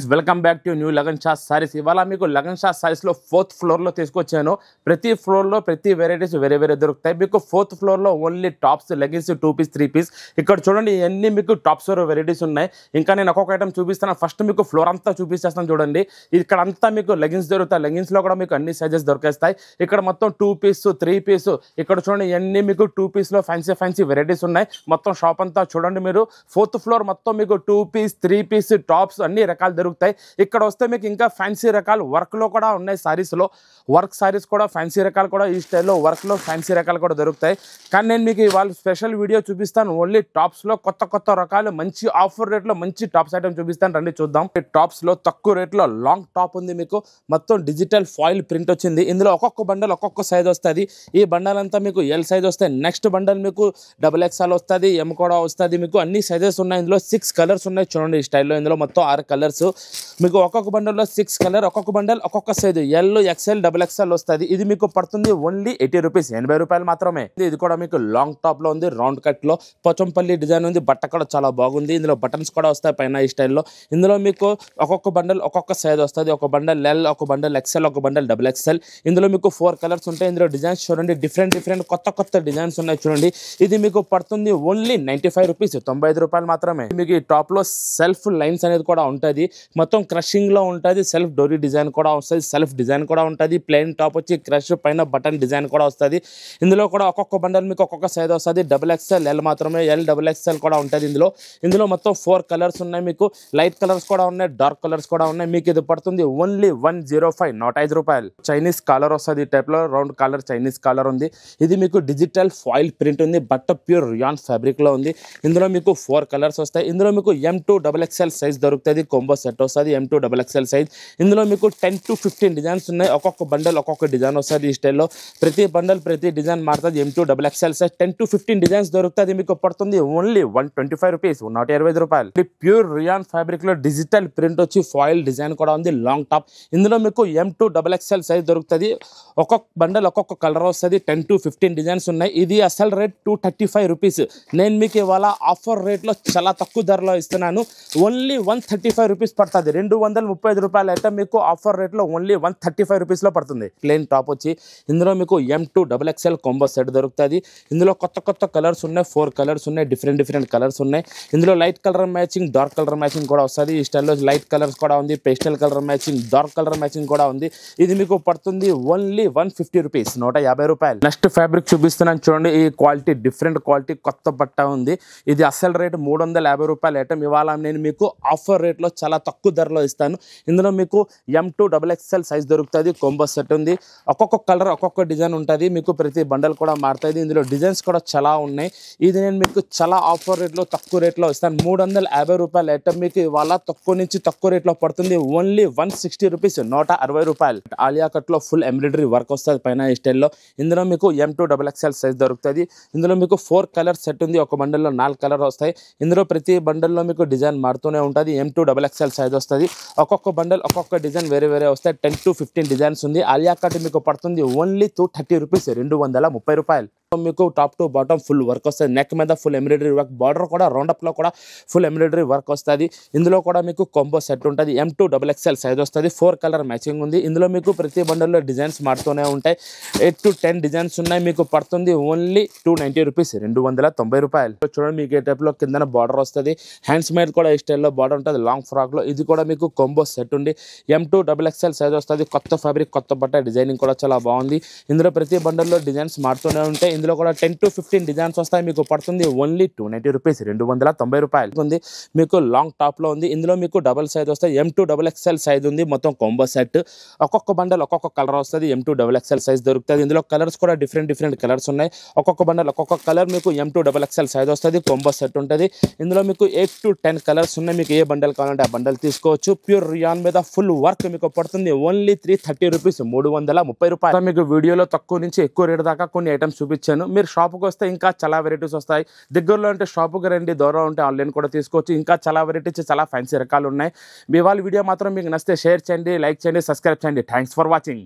Friends welcome back to new lagan Shah saris. ఇవాళ మీకు lagan Shah సారీస్లో 4th ఫ్లోర్లో తీసుకొచ్చాను. ప్రతి ఫ్లోర్లో ప్రతి వెరైటీస్ వేరే దొరుకుతాయి. మీకు 4th ఫ్లోర్లో only tops, leggings, 2 piece 3 piece. ఇక్కడ చూడండి ఇవన్నీ మీకు టాప్స్ వెరైటీస్ ఉన్నాయి. ఇంకా నేను ఒక్కొక్క ఐటమ్ చూపిస్తాను. ఫస్ట్ మీకు ఫ్లోర్ అంతా చూపిస్తాను చూడండి. ఇక్కడ అంతా మీకు లెగిన్స్ దొరుకుతాయి. లెగిన్స్లో కూడా మీకు అన్ని సైజెస్ దొరికేస్తాయి. ఇక్కడ మొత్తం 2 పీస్ 3 పీస్. ఇక్కడ చూడండి ఇవన్నీ మీకు 2 పీస్లో ఫ్యాన్సీ వెరైటీస్ ఉన్నాయి. మొత్తం షాప్ అంతా చూడండి మీరు. 4th ఫ్లోర్ మొత్తం మీకు 2 పీస్ 3 పీస్ టాప్స్ అన్ని రకాలు దొరుకుతాయి. ఇక్కడ వస్తే మీకు ఇంకా ఫ్యాన్సీ రకాలు వర్క్ లో కూడా ఉన్నాయి. సారీస్లో వర్క్ సారీస్ కూడా ఫ్యాన్సీ రకాలు కూడా ఈ స్టైల్లో వర్క్ లో ఫ్యాన్సీ రకాలు కూడా దొరుకుతాయి. కానీ నేను మీకు ఇవాళ స్పెషల్ వీడియో చూపిస్తాను. ఓన్లీ టాప్స్ లో కొత్త రకాలు మంచి ఆఫర్ రేట్లో మంచి టాప్స్ ఐటమ్ చూపిస్తాను. రండి చూద్దాం. టాప్స్ లో తక్కువ రేట్లో లాంగ్ టాప్ ఉంది. మీకు మొత్తం డిజిటల్ ఫాయిల్ ప్రింట్ వచ్చింది. ఇందులో ఒక్కొక్క బండల్ ఒక్కొక్క సైజ్ వస్తుంది. ఈ బండల్ అంతా మీకు ఎల్ సైజ్ వస్తాయి. నెక్స్ట్ బండల్ మీకు XXL వస్తుంది, ఎం కూడా వస్తుంది. మీకు అన్ని సైజెస్ ఉన్నాయి. ఇందులో 6 కలర్స్ ఉన్నాయి చూడండి ఈ స్టైల్లో. ఇందులో మొత్తం 6 కలర్స్. మీకు ఒక్కొక్క బండల్లో 6 కలర్, ఒక్కొక్క బండల్ ఒక్కొక్క సైజ్ ఎల్, XL, XXL వస్తుంది. ఇది మీకు పడుతుంది ఓన్లీ 80 రూపీస్, 80 రూపాయలు మాత్రమే. ఇది కూడా మీకు లాంగ్ టాప్ లో ఉంది. రౌండ్ కట్ లో పోచంపల్లి డిజైన్ ఉంది. బట్ట కూడా చాలా బాగుంది. ఇందులో బటన్స్ కూడా వస్తాయి పైన ఈ స్టైల్లో. ఇందులో మీకు ఒక్కొక్క బండల్ ఒక్కొక్క సైజ్ వస్తుంది. ఒక బండల్ ఎల్, ఒక బండల్ XL, ఒక బండల్ XXL. ఇందులో మీకు 4 కలర్స్ ఉంటాయి. ఇందులో డిజైన్స్ చూడండి, డిఫరెంట్ కొత్త డిజైన్స్ ఉన్నాయి చూడండి. ఇది మీకు పడుతుంది ఓన్లీ 95 రూపీస్, 95 రూపాయలు మాత్రమే. మీకు ఈ టాప్ లో సెల్ఫ్ లైన్స్ అనేది కూడా ఉంటుంది. మొత్తం క్రషింగ్ లో ఉంటుంది. సెల్ఫ్ డోరీ డిజైన్ కూడా వస్తుంది, సెల్ఫ్ డిజైన్ కూడా ఉంటుంది. ప్లెయిన్ టాప్ వచ్చి క్రష్ పైన బటన్ డిజైన్ కూడా వస్తుంది. ఇందులో కూడా ఒక్కొక్క బండల్ మీకు ఒక్కొక్క సైజ్ వస్తుంది. XXL, ఎల్ మాత్రమే, ఎల్, XXL కూడా ఉంటుంది. ఇందులో మొత్తం 4 కలర్స్ ఉన్నాయి. మీకు లైట్ కలర్స్ కూడా ఉన్నాయి, డార్క్ కలర్స్ కూడా ఉన్నాయి. మీకు ఇది పడుతుంది ఓన్లీ 105, 105 రూపాయలు. చైనీస్ కాలర్ వస్తుంది. ఈ టైప్ లో రౌండ్ కాలర్ చైనీస్ కాలర్ ఉంది. ఇది మీకు డిజిటల్ ఫాయిల్ ప్రింట్ ఉంది. బట్ట ప్యూర్ రియాన్ ఫ్యాబ్రిక్ లో ఉంది. ఇందులో మీకు 4 కలర్స్ వస్తాయి. ఇందులో మీకు M2 XXL సైజ్ దొరుకుతుంది. కొంబో సెట్ వస్తుంది M2 XXL సైజ్. ఇందులో మీకు 10 to 15 డిజైన్స్ ఉన్నాయి. ఒక్కొక్క బండల్ ఒక్కొక్క డిజైన్ వస్తుంది ఈ స్టైల్లో. ప్రతి బండల్ ప్రతి డిజైన్ మారుతుంది. M2 XXL size 10 to 15 designs దొరుకుతుంది. మీకు పడుతుంది ఓన్లీ 125 రూపీస్, 125 రూపాయలు. ప్యూర్ రియాన్ ఫ్యాబ్రిక్ లో డిజిటల్ ప్రింట్ వచ్చి ఫాయిల్ డిజైన్ కూడా ఉంది. Long top. ఇందులో మీకు M2 XXL సైజ్ దొరుకుతుంది. ఒక్కొక్క బండల్ ఒక్కొక్క కలర్ వస్తుంది. 10 to 15 డిజైన్స్ ఉన్నాయి. ఇది అసలు రేట్ 235 రూపీస్. నేను మీకు ఇవాళ ఆఫర్ రేట్లో చాలా తక్కువ ధరలో ఇస్తున్నాను. ఓన్లీ 135 రూపీస్ పడుతుంది. 235 రూపాయలు అయితే మీకు ఆఫర్ రేట్లో ఓన్లీ 135 రూపీస్లో పడుతుంది. ప్లెయిన్ టాప్ వచ్చి ఇందులో మీకు M2 XXL కొంబో సెట్ దొరుకుతుంది. ఇందులో కొత్త కలర్స్ ఉన్నాయి. 4 కలర్స్ ఉన్నాయి. డిఫరెంట్ కలర్స్ ఉన్నాయి. ఇందులో light colour matching, dark colour matching కూడా వస్తుంది. ఈ స్టైల్లో లైట్ కలర్స్ కూడా ఉంది. Pastel colour matching, dark colour matching కూడా ఉంది. ఇది మీకు పడుతుంది ఓన్లీ 150 రూపీస్, 150 రూపాయలు. నెక్స్ట్ ఫ్యాబ్రిక్ చూపిస్తున్నాను చూడండి. ఈ క్వాలిటీ డిఫరెంట్ క్వాలిటీ కొత్త బట్ట ఉంది. ఇది అసలు రేట్ 350 రూపాయలు ఐటమ్. ఇవాళ నేను మీకు ఆఫర్ రేట్లో చాలా తక్కువ ధరలో ఇస్తాను. ఇందులో మీకు M2 XXL సైజ్ దొరుకుతుంది. కొంబో సెట్ ఉంది. ఒక్కొక్క కలర్ ఒక్కొక్క డిజైన్ ఉంటుంది. మీకు ప్రతి బండల్ కూడా మారుతుంది. ఇందులో డిజైన్స్ కూడా చాలా ఉన్నాయి. ఇది నేను మీకు చాలా ఆఫర్ రేట్లో తక్కువ రేట్లో ఇస్తాను. 350 రూపాయలు ఐటమ్ మీకు ఇవాళ తక్కువ నుంచి తక్కువ రేట్లో పడుతుంది. ఓన్లీ 160 రూపీస్, 160 రూపాయలు. ఆలియా కట్లో ఫుల్ ఎంబ్రాయిడరీ వర్క్ వస్తుంది పైన ఈ స్టైల్లో. ఇందులో మీకు M2 XXL సైజ్ దొరుకుతుంది. ఇందులో మీకు 4 కలర్ సెట్ ఉంది. ఒక బండల్లో 4 కలర్ వస్తాయి. ఇందులో ప్రతి బండల్లో మీకు డిజైన్ మారుతూనే ఉంటుంది. M2 XXL సైజ్ వస్తుంది. ఒక్కొక్క బండల్ ఒక్కొక్క డిజైన్ వేరే వస్తాయి. 10 to 15 డిజైన్స్ ఉంది. ఆలియా కట్ మీకు పడుతుంది ఓన్లీ 230 రూపీస్, 230 రూపాయలు. మీకు top to bottom full work వస్తుంది. నెక్ మీద ఫుల్ ఎంబ్రాయిడరీ వర్క్, బార్డర్ కూడా రౌండప్ లో కూడా ఫుల్ ఎంబ్రాయిడరీ వర్క్ వస్తుంది. ఇందులో కూడా మీకు కొంబో సెట్ ఉంటుంది. M2 XXL సైజ్ వస్తుంది. 4 కలర్ మ్యాచింగ్ ఉంది. ఇందులో మీకు ప్రతి బండల్లో డిజైన్స్ మారుతూనే ఉంటాయి. 8 to 10 డిజైన్స్ ఉన్నాయి. మీకు పడుతుంది ఓన్లీ 290 రూపీస్, 290 రూపాయలు. చూడండి మీకు ఈ టైప్ లో కింద బార్డర్ వస్తుంది. హ్యాండ్స్ మేడ్ కూడా ఈ స్టైల్లో బార్డర్ ఉంటుంది లాంగ్ ఫ్రాక్ లో. ఇది కూడా మీకు కొంబో సెట్ ఉంది. M2 XXL సైజ్ వస్తుంది. కొత్త ఫ్యాబ్రిక్, కొత్త బట్ట, డిజైనింగ్ కూడా చాలా బాగుంది. ఇందులో ప్రతి బండల్లో డిజైన్స్ మారుతూనే ఉంటాయి. ఇందులో కూడా 10 to 15 డిజైన్స్ వస్తాయి. మీకు పడుతుంది ఓన్లీ 290 రూపీస్, 290 రూపాయలు ఉంది. మీకు లాంగ్ టాప్ లో ఉంది. ఇందులో మీకు డబల్ సైజ్ వస్తాయి. M2 XXL సైజ్ ఉంది. మొత్తం కొంబో సెట్. ఒక్కొక్క బండల్ ఒక్కొక్క కలర్ వస్తుంది. M2 XXL సైజ్ దొరుకుతుంది. ఇందులో కలర్స్ కూడా డిఫరెంట్ కలర్స్ ఉన్నాయి. ఒక్కొక్క బండల్ ఒక్కొక్క కలర్ మీకు M2 XXL సైజ్ వస్తుంది. కొంబో సెట్ ఉంటుంది. ఇందులో మీకు 8 to 10 కలర్స్ ఉన్నాయి. మీకు ఏ బండల్ కావాలంటే ఆ బండల్ తీసుకోవచ్చు. ప్యూర్ రియాన్ మీద ఫుల్ వర్క్ మీకు పడుతుంది ఓన్లీ 330 రూపీస్, 330 రూపాయలు. మీకు వీడియోలో తక్కువ నుంచి ఎక్కువ రేటు దాకా కొన్ని ఐటమ్స్ చూపించాను. మీరు షాప్కి వస్తే ఇంకా చాలా వెరైటీస్ వస్తాయి. దగ్గరలో అంటే షాప్కి రండి, దూరం ఉంటే ఆన్లైన్ కూడా తీసుకోవచ్చు. ఇంకా చాలా వెరైటీస్, చాలా ఫ్యాన్సీ రకాలు ఉన్నాయి. ఇవాళ వీడియో మాత్రం మీకు నచ్చితే షేర్ చేయండి, లైక్ చేయండి, సబ్స్క్రైబ్ చేయండి. Thanks for watching.